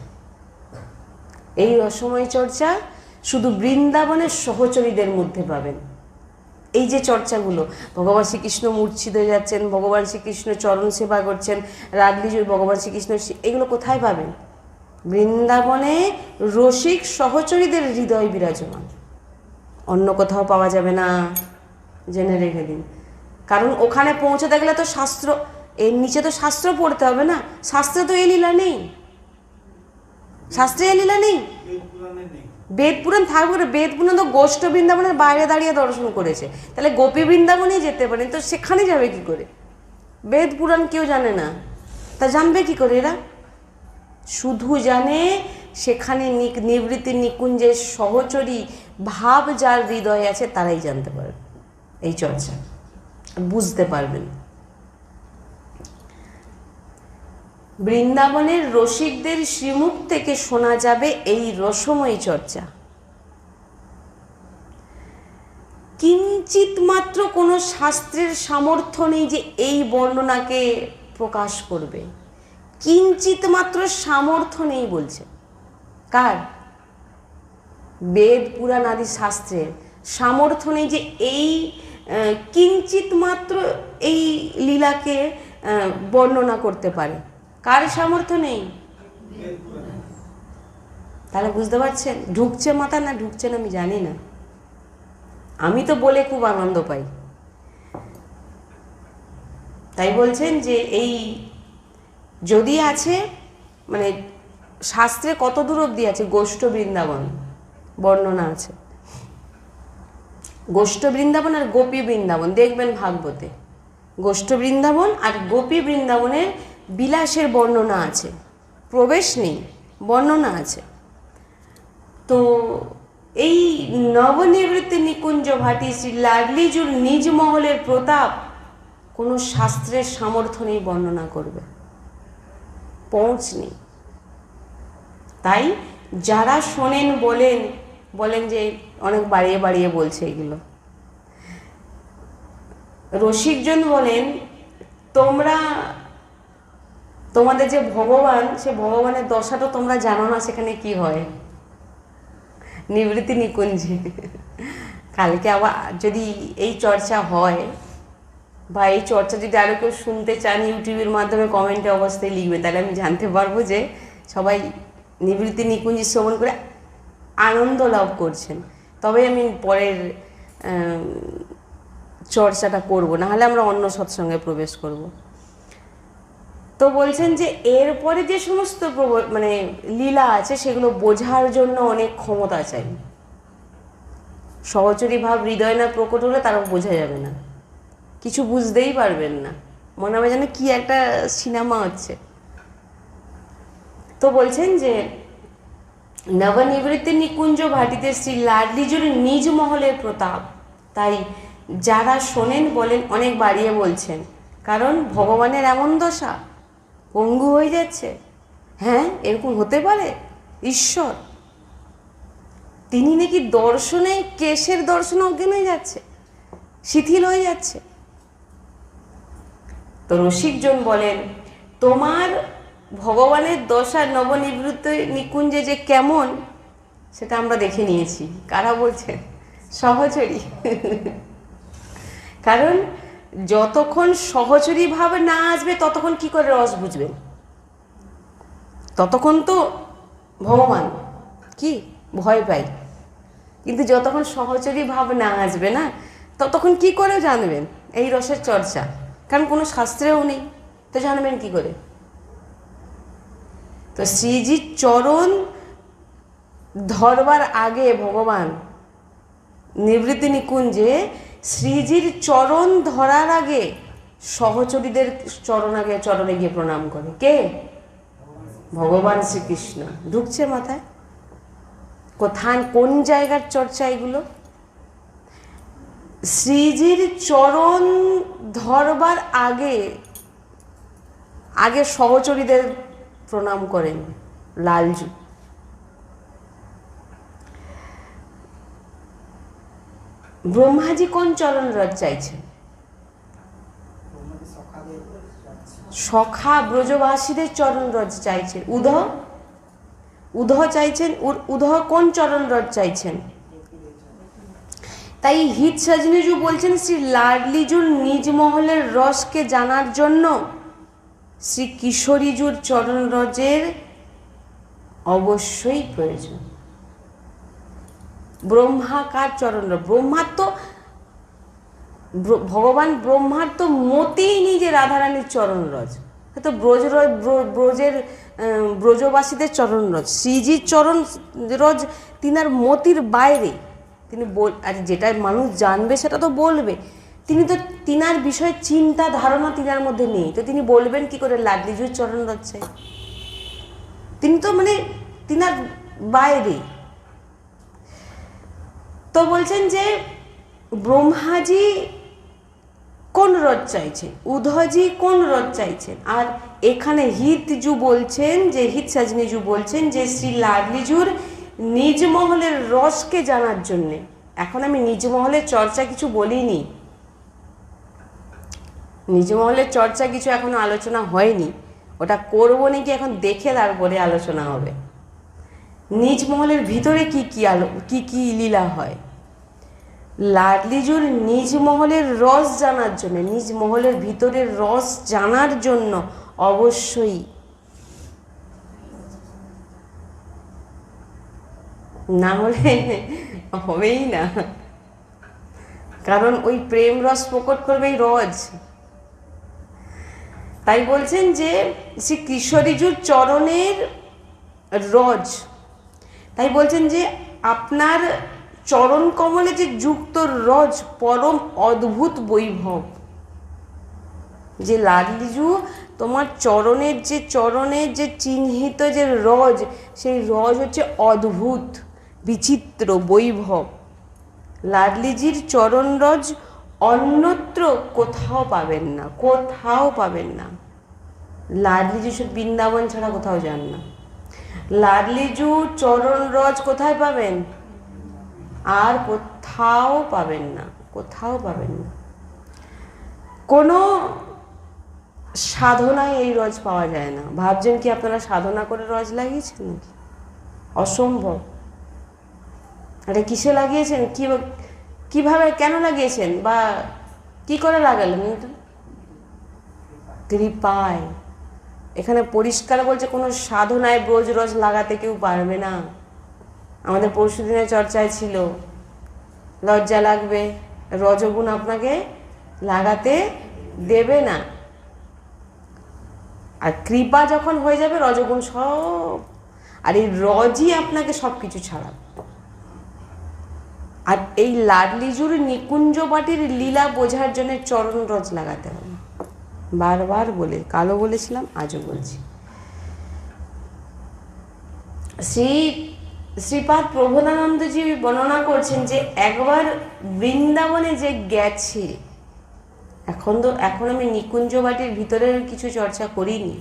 এই রসময়ী চর্চা শুধু বৃন্দাবনের সহচরীদের মধ্যে পাবেন। এই যে চর্চাগুলো, ভগবান শ্রীকৃষ্ণ মূর্ছিত হয়ে যাচ্ছেন, ভগবান শ্রীকৃষ্ণ চরণ সেবা করছেন, রাগলি ভগবান শ্রীকৃষ্ণ, এগুলো কোথায় পাবেন? বৃন্দাবনে রসিক সহচরীদের হৃদয় বিরাজমান, অন্য কোথাও পাওয়া যাবে না, জেনে রেখে দিন। কারণ ওখানে পৌঁছাতে গেলে তো শাস্ত্র, এর নিচে তো শাস্ত্র পড়তে হবে না, শাস্ত্রে তো এই লীলা নেই, শাস্ত্রে এই লীলা নেই। বেদ পুরাণ থাকবে, বেদ পুরাণ তো গোষ্ঠ বৃন্দাবনের বাইরে দাঁড়িয়ে দর্শন করেছে, তাহলে গোপী বৃন্দাবনেই যেতে পারেন, তো সেখানে যাবে কি করে? বেদ পুরাণ কেউ জানে না, তা জানবে কি করে এরা? শুধু জানে সেখানে নিবৃত্তি নিকুঞ্জের সহচরী ভাব যার হৃদয়ে আছে, তারাই জানতে পারবে এই চর্চা, বুঝতে পারবেন। বৃন্দাবনের রসিকদের শ্রীমুখ থেকে শোনা যাবে এই রসময়ী চর্চা। কিঞ্চিত মাত্র কোনো শাস্ত্রের সামর্থ্য নেই যে এই বর্ণনাকে প্রকাশ করবে, কিঞ্চিত মাত্র সামর্থ্য নেই বলছে। কার? বেদ পুরাণ আদি শাস্ত্রের সামর্থ্য নেই যে এই কিঞ্চিত মাত্র এই লীলাকে বর্ণনা করতে পারে। কার সামর্থ্য নেই? তাহলে বুঝতে পারছেন ঢুকছে মাথা না ঢুকছে না আমি জানি না, আমি তো বলে খুব আনন্দ পাই। তাই বলছেন যে এই যদি আছে মানে শাস্ত্রে কত দূর অবধি আছে, গোষ্ঠ বৃন্দাবন বর্ণনা আছে, গোষ্ঠ বৃন্দাবন আর গোপী বৃন্দাবন দেখবেন ভাগবতে, গোষ্ঠ বৃন্দাবন আর গোপী বৃন্দাবনের বিলাসের বর্ণনা আছে, প্রবেশ নেই বর্ণনা আছে। তো এই নবনিবৃত্তি নিকুঞ্জ ভাটি শ্রী লাডলিজুর নিজ মহলের প্রতাপ কোনো শাস্ত্রের সামর্থ্য নেই বর্ণনা করবে, পৌঁছ নেই। তাই যারা শোনেন বলেন যে অনেক বাড়িয়ে বাড়িয়ে বলছে এগুলো। রসিকজন বলেন তোমাদের যে ভগবান, সে ভগবানের দশাটা তোমরা জানো না, সেখানে কি হয় নিবৃত্তি নিকুঞ্জে। কালকে আবার যদি এই চর্চা হয় বা এই চর্চা যদি আরও কেউ শুনতে চান ইউটিউবের মাধ্যমে কমেন্টে অবস্থায় লিখবে, তাহলে আমি জানতে পারবো যে সবাই নিবৃত্তি নিকুঞ্জ শ্রবণ করে আনন্দ লাভ করছেন। তবে আমি পরের চর্চাটা করব, নাহলে আমরা অন্য সৎসঙ্গে প্রবেশ করব। তো বলছেন যে এরপরে যে সমস্ত মানে লীলা আছে সেগুলো বোঝার জন্য অনেক ক্ষমতা চাই। সহচরী ভাব হৃদয় না প্রকট হলে তারও বোঝা যাবে না, কিছু বুঝতেই পারবেন না, মনে হবে যেন কি একটা সিনেমা হচ্ছে। তো বলছেন যে নবনিবৃত্তি নিকুঞ্জ ভাটিতে শ্রী লাডলিজুর নিজ মহলের প্রতাপ। তাই যারা শোনেন বলেন অনেক বাড়িয়ে বলছেন, কারণ ভগবানের এমন দশা, পঙ্গু হয়ে যাচ্ছে। হ্যাঁ, এরকম হতে পারে? ঈশ্বর তিনি নাকি দর্শনে, কেশের দর্শনে অজ্ঞান হয়ে যাচ্ছে, শিথিল হয়ে যাচ্ছে। তো রসিকজন বলেন তোমার ভগবানের দশা নবনিবৃত্তি নিকুঞ্জে যে কেমন সেটা আমরা দেখে নিয়েছি। কারা বলছেন? সহচরী। কারণ যতক্ষণ সহচরী ভাব না আসবে ততক্ষণ কি করে রস বুঝবেন? ততক্ষণ তো ভগবান কি ভয় পাই, কিন্তু যতক্ষণ সহচরী ভাব না আসবে না ততক্ষণ কি করে জানবেন এই রসের চর্চা? কারণ কোনো শাস্ত্রেও নেই, তো জানবেন কি করে? তো শ্রীজির চরণ ধরবার আগে ভগবান নিবৃত্তি নিকুঞ্জে শ্রীজির চরণ ধরার আগে সহচরীদের চরণে গিয়ে প্রণাম করে। কে? ভগবান শ্রীকৃষ্ণ। ঢুকছে মাথায়? কোথায় কোন জায়গার চর্চা এগুলো? শ্রীজির চরণ ধরবার আগে সহচরীদের প্রণাম করেন লালজু। ব্রহ্মাজি কোন চরণ রজ চাইছেন? সখা ব্রজবাসীদের চরণ রজ চাইছেন। উধ চাইছেন। উধ কোন চরণ রজ চাইছেন? তাই হিত সজনীজু বলছেন শ্রী লাডলিজুর নিজ মহলের রসকে জানার জন্য শ্রী কিশোরীজুর চরণ রজের অবশ্যই প্রয়োজন। ব্রহ্মাকার চরণ রজ, ব্রহ্মার তো ভগবান ব্রহ্মার তো মতেই নিজে রাধারানীর চরণ রজ, তো ব্রজবাসীদের চরণ রজ। শ্রীজির চরণ রজ তিনার মতির বাইরে, তিনি আর যেটা মানুষ জানবে সেটা তো বলবে, তিনি তো তিনার বিষয়ে চিন্তা ধারণা তিনার মধ্যে নেই, তো তিনি বলবেন কি করে লাডলিজুর চরণ রজ চাই? তিনি তো মানে তিনার বাইরে। তো বলছেন যে ব্রহ্মাজি কোন রথ চাইছেন, উদ্ধবজি কোন রথ চাইছেন। আর এখানে হিতজু বলছেন যে হিত সাজনীজু বলছেন যে শ্রী লাডলিজুর নিজ মহলের রসকে জানার জন্যে। এখন আমি নিজ মহলের চর্চা কিছু বলিনি, নিজ মহলের চর্চা কিছু এখনো আলোচনা হয়নি, ওটা করবো নাকি এখন দেখে তারপরে আলোচনা হবে। নিজ মহলের ভিতরে কি কি লীলা হয়, লাডলিজুর নিজ মহলের রস জানার জন্য, নিজ মহলের ভিতরের রস জানার জন্য অবশ্যই, না হলে হবেই না, কারণ ওই প্রেম রস প্রকট করবে এই রজ। তাই বলছেন যে শ্রী কিশোরীজুর চরণের রজ, তাই বলছেন যে আপনার চরণ কমলে যে যুক্ত রজ পরম অদ্ভুত বৈভব, যে লাডলিজু তোমার চরণের যে চিহ্নিত যে রজ, সেই রজ হচ্ছে অদ্ভুত বিচিত্র বৈভব। লাডলিজির চরণ রজ অন্যত্র কোথাও পাবেন না, কোথাও পাবেন না। লাডলিজু শুধু বৃন্দাবন ছাড়া কোথাও যান না। লাডলিজু চরণ রজ কোথায় পাবেন? আর কোথাও পাবেন না, কোথাও পাবেন না। কোনো সাধনায় এই রজ পাওয়া যায় না। ভাবছেন কি আপনারা সাধনা করে রজ লাগিয়েছেন নাকি? অসম্ভব। এটা কিসে লাগিয়েছেন, কিভাবে কেন লাগিয়েছেন, বা কি করে লাগালেন? কৃপায়। এখানে পরিষ্কার বলছে কোনো সাধনায় ব্রজ রজ লাগাতে কেউ পারবে না। আমাদের পরশুদিনের চর্চায় ছিল লজ্জা লাগবে, রজগুণ আপনাকে লাগাতে দেবে না। আর কৃপা যখন হয়ে যাবে রজগুণ সব, আর এই রজই আপনাকে সব কিছু ছাড়াবে। আর এই লাডলিজুর নিকুঞ্জ বাটির লীলা বোঝার জন্য চরণ রজ লাগাতে হবে। বারবার বলে, কালও বলেছিলাম, আজও বলছি। শ্রীপাদ প্রবোধানন্দজি বর্ণনা করছেন যে একবার বৃন্দাবনে যে গেছে, এখন আমি নিকুঞ্জ বাটির ভিতরের কিছু চর্চা করিনি।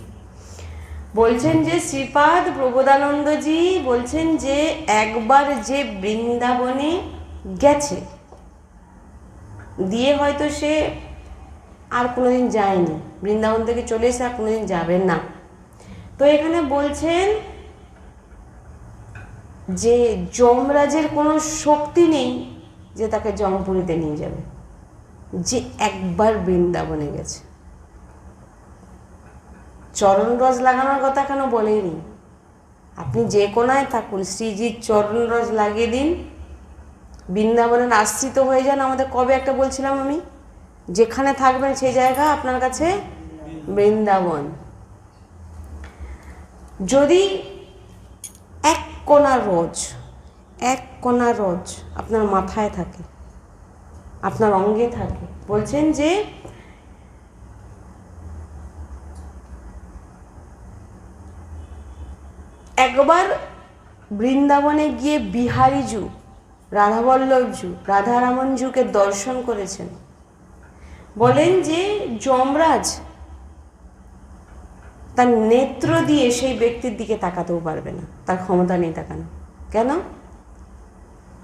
বলছেন যে শ্রীপাদ প্রবোধানন্দজি বলছেন যে একবার যে বৃন্দাবনে গেছে, দিয়ে হয়তো সে আর কোনোদিন যায়নি, বৃন্দাবন থেকে চলে এসে আর কোনোদিন যাবেন না। তো এখানে বলছেন যে যমরাজের কোনো শক্তি নেই যে তাকে জমপুরীতে নিয়ে যাবে, যে একবার বৃন্দাবনে গেছে। চরণ রজ লাগানোর কথা কেন বলেনি? আপনি যে কোনায় থাকুন, শ্রীজির চরণ রজ লাগিয়ে দিন, বৃন্দাবনের আশ্রিত হয়ে যান। আমাদের কবে একটা বলছিলাম আমি, যেখানে থাকবেন সেই জায়গা আপনার কাছে বৃন্দাবন। যদি এক কোনা রজ আপনার মাথায় থাকে, আপনার অঙ্গে থাকে, বলছেন যে একবার বৃন্দাবনে গিয়ে বিহারীজু, রাধাবল্লভজু, রাধারামনজুকে দর্শন করেছেন। বলেন যে যমরাজ তার নেত্র দিয়ে সেই ব্যক্তির দিকে তাকাতেও পারবে না, তার ক্ষমতা নেই তাকানো। কেন?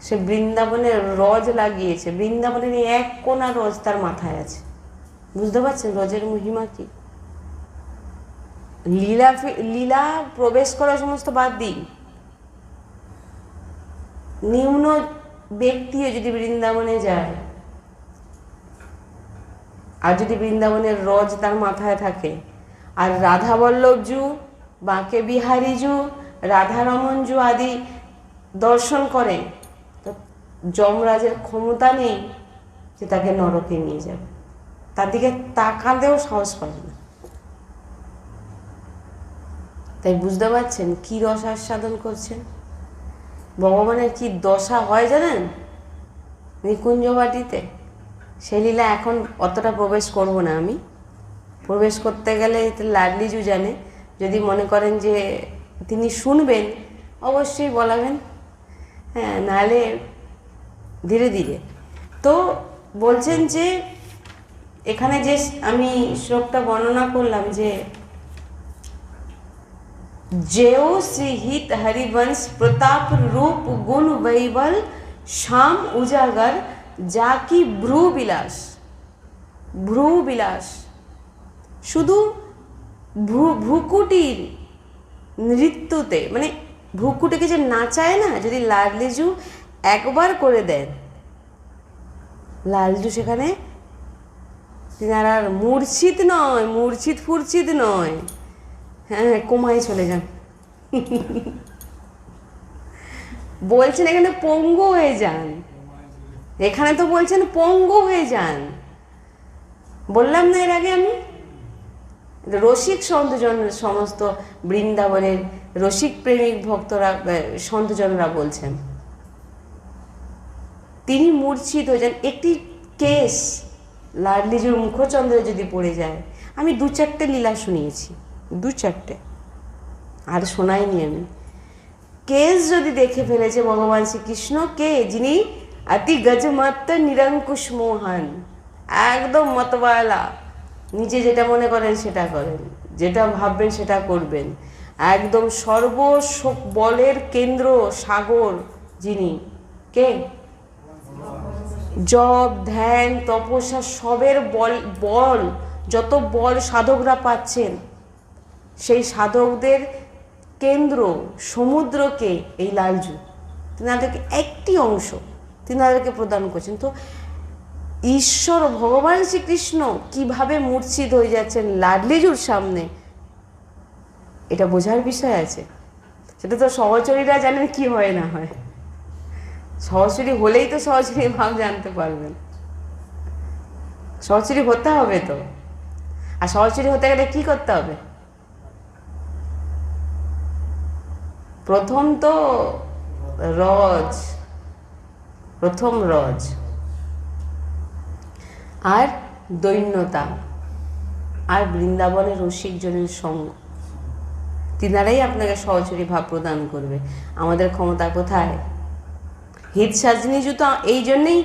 সে বৃন্দাবনের রজ লাগিয়েছে, বৃন্দাবনের এক কোনা রজ তার মাথায় আছে। বুঝতে পারছেন রজের মহিমা কি? লীলা প্রবেশ করা সমস্ত বাদ দিই, নিম্ন ব্যক্তিও যদি বৃন্দাবনে যায়, আর যদি বৃন্দাবনের রজ তার মাথায় থাকে, আর রাধাবল্লভজু, বাঁকে বিহারীজু, রাধারমনজু আদি দর্শন করেন, তো যমরাজের ক্ষমতা নেই যে তাকে নরকে নিয়ে যাবে, তার দিকে তাকাতেও সাহস পাবে না। তাই বুঝতে পারছেন কি রস আস্বাদন করছেন, ভগবানের কি দশা হয় জানেন নিকুঞ্জ বাটিতে। সেই লীলা এখন অতটা প্রবেশ করব না আমি, প্রবেশ করতে গেলে লাডলিজু জানে। যদি মনে করেন যে তিনি শুনবেন অবশ্যই বলাবেন, হ্যাঁ, নাহলে ধীরে ধীরে। তো বলছেন যে এখানে যে আমি শ্লোকটা বর্ণনা করলাম যে जेओ श्रीहित हरिवंश प्रताप रूप गुण वैबल श्याम उजागर जाकी भ्रू বিলাস শুধু ভ্রুকুটির নৃত্যতে, মানে ভ্রুকুটিকে যে নাচায় না, যদি লাডলিজু একবার করে দেন, লালজু সেখানে তিনার আর মূর্ছিত নয়, হ্যাঁ কোমায় চলে যান। বলছেন এখানে পঙ্গু হয়ে যান, এখানে তো বলছেন পঙ্গু হয়ে যান। বললাম না এর আগে আমি, রসিক সন্তজন, সমস্ত বৃন্দাবনের রসিক প্রেমিক ভক্তরা সন্তজনরা বলছেন তিনি মূর্ছিত হয়ে যান। একটি কেস লাডলিজুর মুখচন্দ্রে যদি পড়ে যায়, আমি 2-4টে লীলা শুনিয়েছি, 2-4টে, আর শোনাইনি আমি। কেস যদি দেখে ফেলেছে ভগবান শ্রীকৃষ্ণকে, যিনি অতি গজমত্ত নিরঙ্কুশ মোহন, একদম মতওয়ালা, নিজে যেটা মনে করেন সেটা করেন, যেটা ভাববেন সেটা করবেন, একদম বলের কেন্দ্র সাগর যিনি, কে? জপ ধ্যান তপস্যা সবের বল যত বল সাধকরা পাচ্ছেন, সেই সাধকদের কেন্দ্র সমুদ্রকে এই লালজু তিনাদেরকে একটি অংশ তিনাদেরকে প্রদান করছেন। তো ঈশ্বর ভগবান শ্রীকৃষ্ণ কিভাবে মূর্ছিত হয়ে যাচ্ছেন লাডলিজুর সামনে, এটা বোঝার বিষয় আছে। সেটা তো সহচরীরা জানেন কি হয় না হয়, সহচরী হলেই তো সহচরী ভাব জানতে পারবেন। সহচরী হতে হবে তো, আর সহচরী হতে গেলে কি করতে হবে? প্রথম রজ আর দৈন্যতা আর বৃন্দাবনের রসিকজনের সঙ্গ, তিনারাই আপনাকে সহচরী ভাব প্রদান করবে। আমাদের ক্ষমতা কোথায়? হিত সাজনীজু তো এই জন্যেই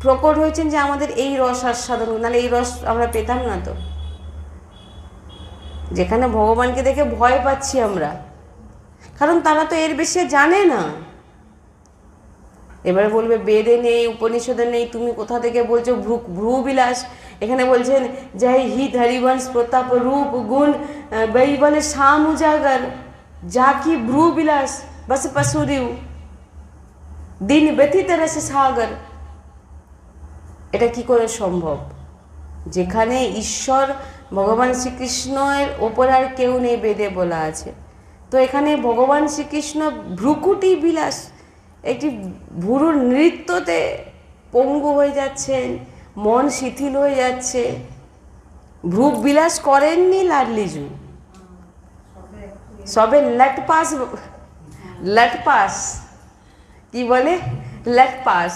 প্রকট হয়েছেন যে আমাদের এই রস আস্বাদন, নাহলে এই রস আমরা পেতাম না। তো যেখানে ভগবানকে দেখে ভয় পাচ্ছি আমরা, কারণ তারা তো এর বেশি জানে না। এবারে বলবে বেদে নেই, উপনিষদে নেই, তুমি কোথা থেকে বলছো ভ্রু বিলাস? এখানে বলছেন জয় হিত হরিবংশ প্রতাপ রূপ গুণ বলে শ্যাম উজাগর জাকি ভ্রু বিলাস বস পশুরিউ দিন ব্যথিত রস সাগর। এটা কি করে সম্ভব? যেখানে ঈশ্বর ভগবান শ্রীকৃষ্ণের ওপর আর কেউ নেই, বেদে বলা আছে। তো এখানে ভগবান শ্রীকৃষ্ণ ভ্রুকুটি বিলাস, একটি ভুরুর নৃত্যতে পঙ্গু হয়ে যাচ্ছেন, মন শিথিল হয়ে যাচ্ছে। ভ্রু বিলাস করেননি লাডলিজু, সবে লটপাস কি বলে, লটপাস।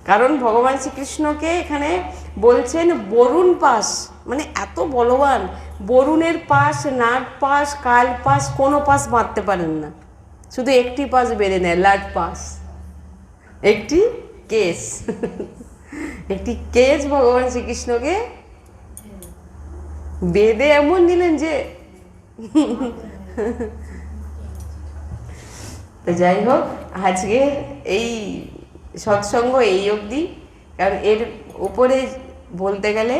কারণ ভগবান শ্রীকৃষ্ণকে এখানে বলছেন বরুণ পাস, মানে এত বলবান, বরুণের পাশ, নাগ পাশ, কাল পাশ, কোনো পাশ বাঁধতে পারেন না, শুধু একটি পাশ বেঁধে নেয়, লাট পাশ, একটি কেস। একটি কেস ভগবান শ্রীকৃষ্ণকে বেঁধে এমন নিলেন যে তো যাই হোক, আজকে এই সৎসঙ্গ এই অবধি। কারণ এর উপরে বলতে গেলে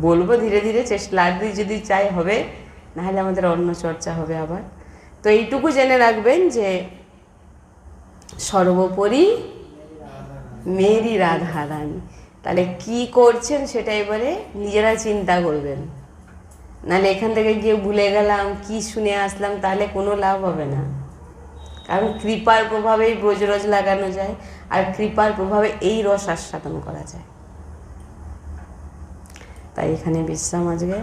বলবো ধীরে ধীরে, লাডলি যদি চাই হবে, নাহলে আমাদের অন্য চর্চা হবে আবার। তো এইটুকু জেনে রাখবেন যে সর্বোপরি মেরি রাধা রানী। তাহলে কি করছেন সেটা এবারে নিজেরা চিন্তা করবেন, নাহলে এখান থেকে গিয়ে ভুলে গেলাম কি শুনে আসলাম, তাহলে কোনো লাভ হবে না। কারণ কৃপার প্রভাবেই ব্রজরজ লাগানো যায়, আর কৃপার প্রভাবে এই রস আস্বাদন করা যায়। তাই এখানে বিশ্রাম আজকে।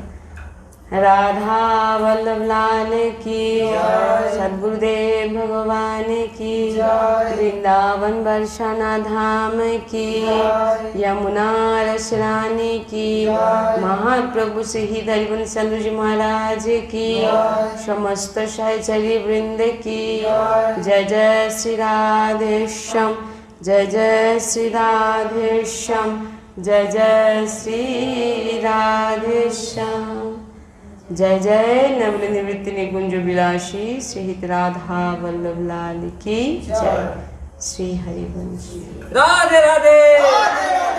राधा वल्लभ लाल की सद्गुरुदेव भगवान की वृंदावन बरसाना धाम की यमुना रसरानी की महाप्रभु श्री हरिवंश चंद्र जी महाराज की समस्त सहचरी वृंद की जय जय श्री राधेश्याम जय जय श्री राधेश्याम जय जय श्री राधे श्याम। जय जय नवल निवृत्ति निकुंज विलासी श्री हित राधा वल्लभ लाल की जय। श्री हरिवंश। राधे राधे।